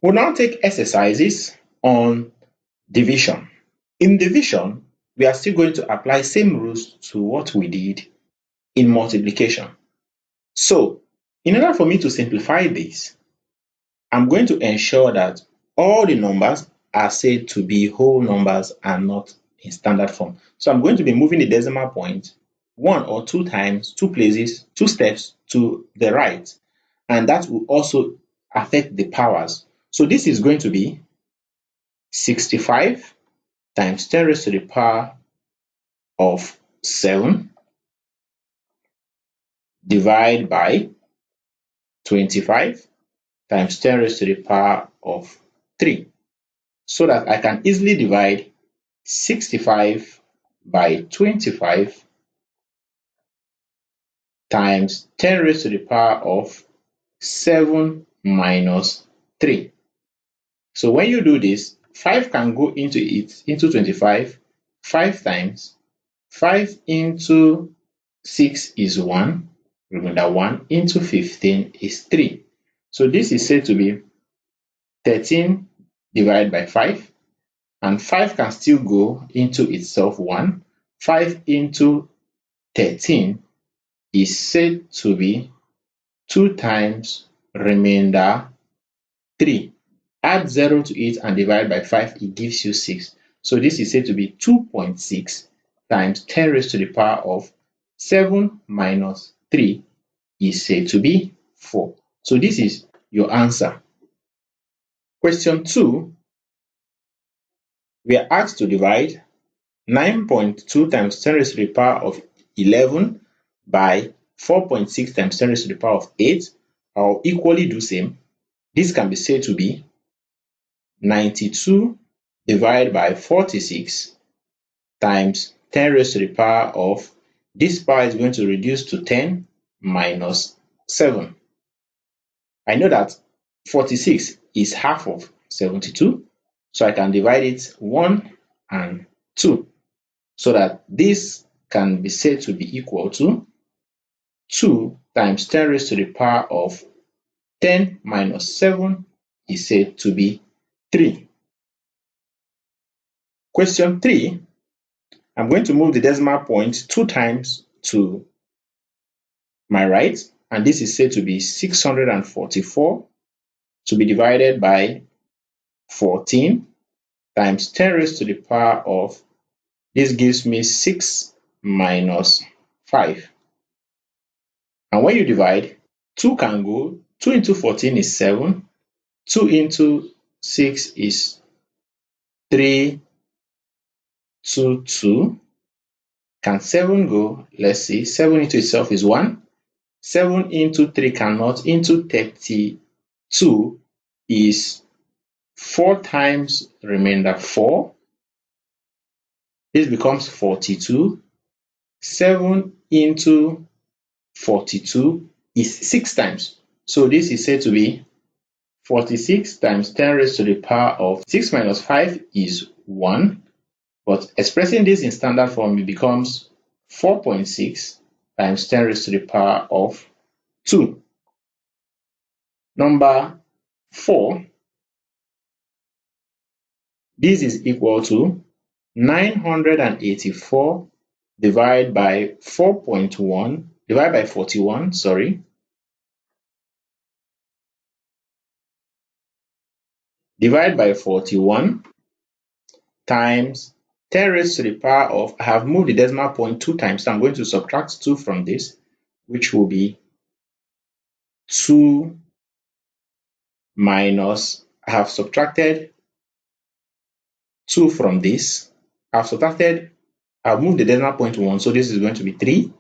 We'll now take exercises on division. In division, we are still going to apply same rules to what we did in multiplication. So, in order for me to simplify this, I'm going to ensure that all the numbers are said to be whole numbers and not in standard form. So I'm going to be moving the decimal point 1 or 2 times, 2 places, 2 steps to the right, and that will also affect the powers. So this is going to be 65 times 10 raised to the power of 7 divided by 25 times 10 raised to the power of 3, so that I can easily divide 65 by 25 times 10 raised to the power of 7 minus 3. So when you do this, 5 can go into 25 5 times. 5 into 6 is 1. Remember, 1 into 15 is 3. So this is said to be 13 divided by 5. And 5 can still go into itself 1. 5 into 13 is said to be 2 times remainder 3. Add 0 to it and divide by 5, it gives you 6. So this is said to be 2.6 times 10 raised to the power of 7 minus 3 is said to be 4. So this is your answer. Question 2, we are asked to divide 9.2 times 10 raised to the power of 11 by 4.6 times 10 raised to the power of 8. I'll equally do same. This can be said to be 92 divided by 46 times 10 raised to the power of, this power is going to reduce to 10 minus 7. I know that 46 is half of 72, so I can divide it 1 and 2, so that this can be said to be equal to 2 times 10 raised to the power of 10 minus 7 is said to be 3. Question 3, I'm going to move the decimal point 2 times to my right, and this is said to be 644 to be divided by 14 times 10 raised to the power of, this gives me 6 minus 5. And when you divide, 2 can go, 2 into 14 is 7, 2 into 6 is 3, 2, 2. Can 7 go? Let's see, 7 into itself is 1. 7 into 3 cannot, into 32 is 4 times remainder 4. This becomes 42. 7 into 42 is 6 times. So this is said to be 46 times 10 raised to the power of 6 minus 5 is 1. But expressing this in standard form, it becomes 4.6 times 10 raised to the power of 2. Number 4, this is equal to 984 divided by 4.1 divided by 41, divided by 41 times 10 raised to the power of, I have moved the decimal point 2 times, so I'm going to subtract 2 from this, which will be 2 minus, I have subtracted 2 from this. I've moved the decimal point 1, so this is going to be 3.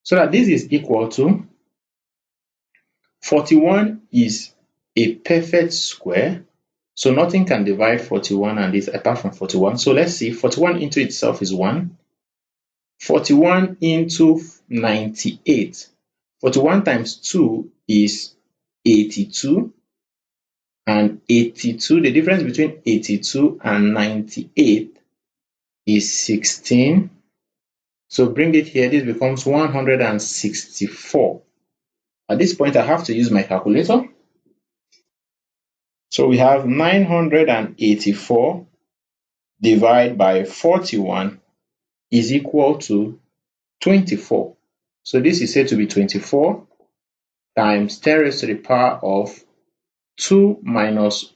So that this is equal to 41 is a perfect square. So nothing can divide 41 and this apart from 41. So let's see, 41 into itself is 1. 41 into 98. 41 times 2 is 82. And 82, the difference between 82 and 98 is 16. So bring it here, this becomes 164. At this point, I have to use my calculator. So we have 984 divided by 41 is equal to 24. So this is said to be 24 times 10 raised to the power of 2 minus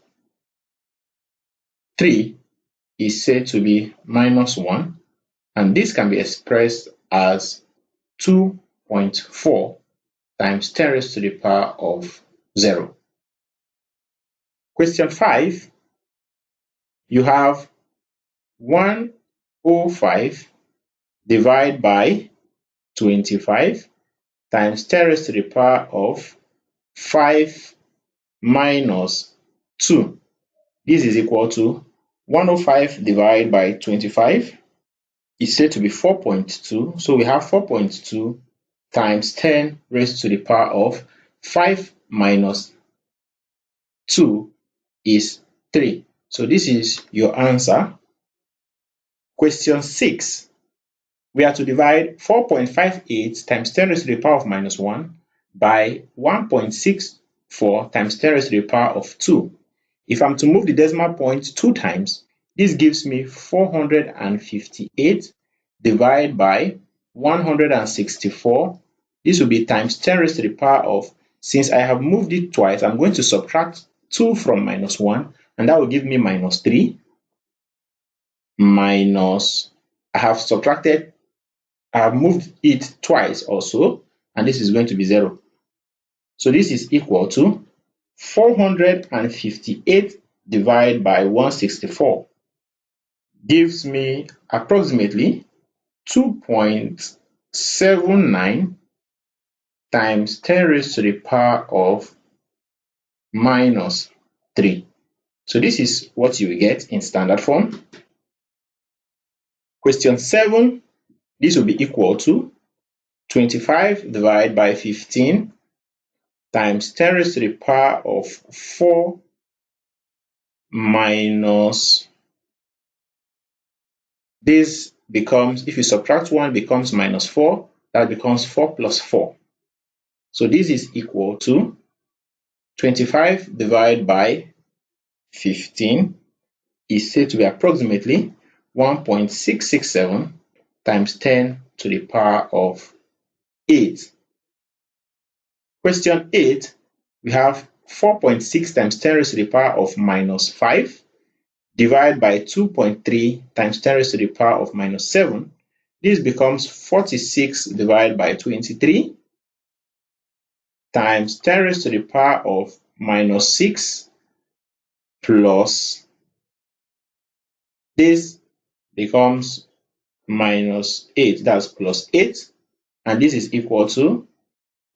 3 is said to be minus 1, and this can be expressed as 2.4 times 10 raised to the power of 0. Question 5, you have 105 divided by 25 times 10 raised to the power of 5 minus 2. This is equal to 105 divided by 25 is said to be 4.2. So we have 4.2 times 10 raised to the power of 5 minus 2 is 3. So this is your answer. Question 6. We are to divide 4.58 times 10 raised to the power of minus 1 by 1.64 times 10 raised to the power of 2. If I'm to move the decimal point 2 times, this gives me 458 divided by 164. This will be times 10 raised to the power of, since I have moved it twice, I'm going to subtract 2 from minus 1, and that will give me minus 3 minus, I have moved it twice also, and this is going to be 0. So this is equal to 458 divided by 164 gives me approximately 2.79 times 10 raised to the power of minus 3. So this is what you will get in standard form. Question 7, this will be equal to 25 divided by 15 times 10 raised to the power of 4 minus, this becomes, if you subtract 1, becomes minus 4, that becomes 4 plus 4. So this is equal to 25 divided by 15 is said to be approximately 1.667 times 10 to the power of 8. Question 8, we have 4.6 times 10 raised to the power of minus 5 divided by 2.3 times 10 raised to the power of minus 7. This becomes 46 divided by 23 times 10 raised to the power of minus 6 plus, this becomes minus 8, that's plus 8, and this is equal to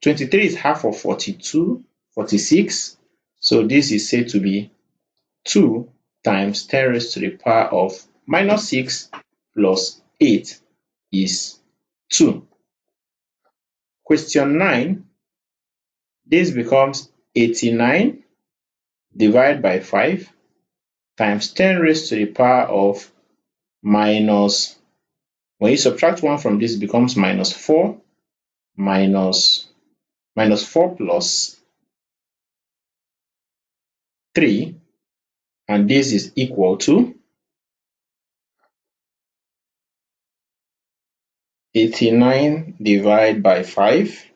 23 is half of 42, 46. So this is said to be 2 times 10 raised to the power of minus 6 plus 8 is 2. Question 9, this becomes 89 divided by 5 times 10 raised to the power of minus, when you subtract 1 from this, it becomes minus 4 minus 4 plus 3, and this is equal to 89 divided by 5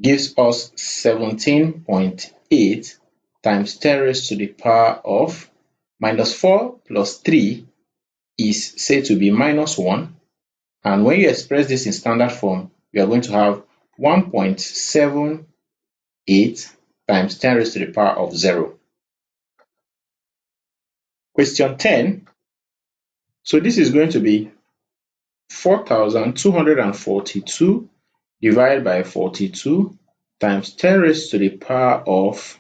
gives us 17.8 times 10 raised to the power of minus 4 plus 3 is said to be minus 1. And when you express this in standard form, we are going to have 1.78 times 10 raised to the power of 0. Question 10. So this is going to be 4,242 divided by 42 times 10 raised to the power of,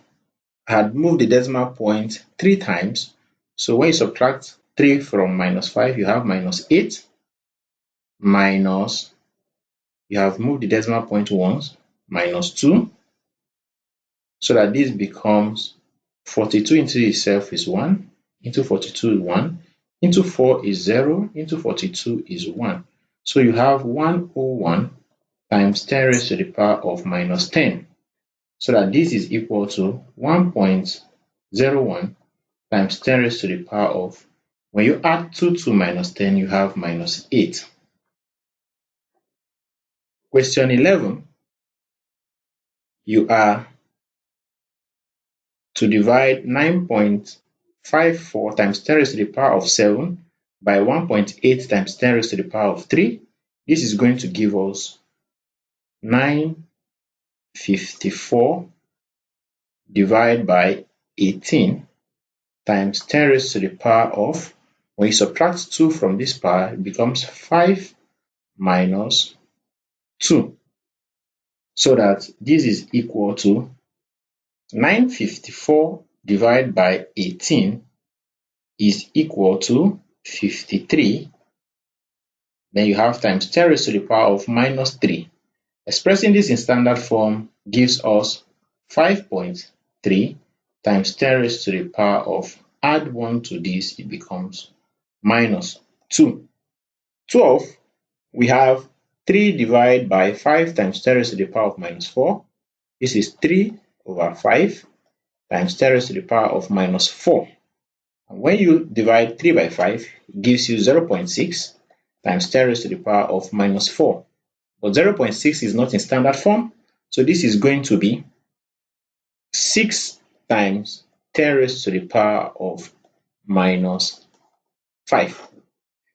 I had moved the decimal point 3 times. So when you subtract 3 from minus 5, you have minus 8 minus, you have moved the decimal point once, minus 2, so that this becomes 42 into itself is 1, into 42 is 1, into 4 is 0, into 42 is 1. So you have 101 times 10 raised to the power of minus 10. so that this is equal to 1.01 times 10 raised to the power of, when you add 2 to minus 10, you have minus 8. Question 11, you are to divide 9.54 times 10 raised to the power of 7 by 1.8 times 10 raised to the power of 3. This is going to give us 954 divided by 18 times 10 raised to the power of, when you subtract 2 from this power, it becomes 5 minus 2. So that this is equal to 954 divided by 18 is equal to 53. Then you have times 10 raised to the power of minus 3. Expressing this in standard form gives us 5.3 times 10 raised to the power of, add 1 to this, it becomes minus 2. 12, we have 3 divided by 5 times 10 raised to the power of minus 4. This is 3 over 5 times 10 raised to the power of minus 4. And when you divide 3 by 5, it gives you 0.6 times 10 raised to the power of minus 4. But 0.6 is not in standard form, so this is going to be 6 times 10 raised to the power of minus 5.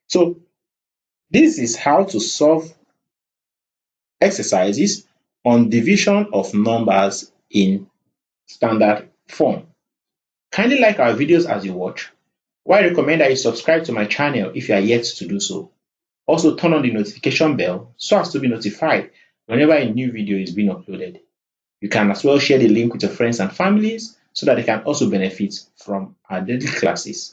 So this is how to solve exercises on division of numbers in standard form. Kindly like our videos as you watch. I recommend that you subscribe to my channel if you are yet to do so. Also turn on the notification bell so as to be notified whenever a new video is being uploaded. You can as well share the link with your friends and families so that they can also benefit from our daily classes.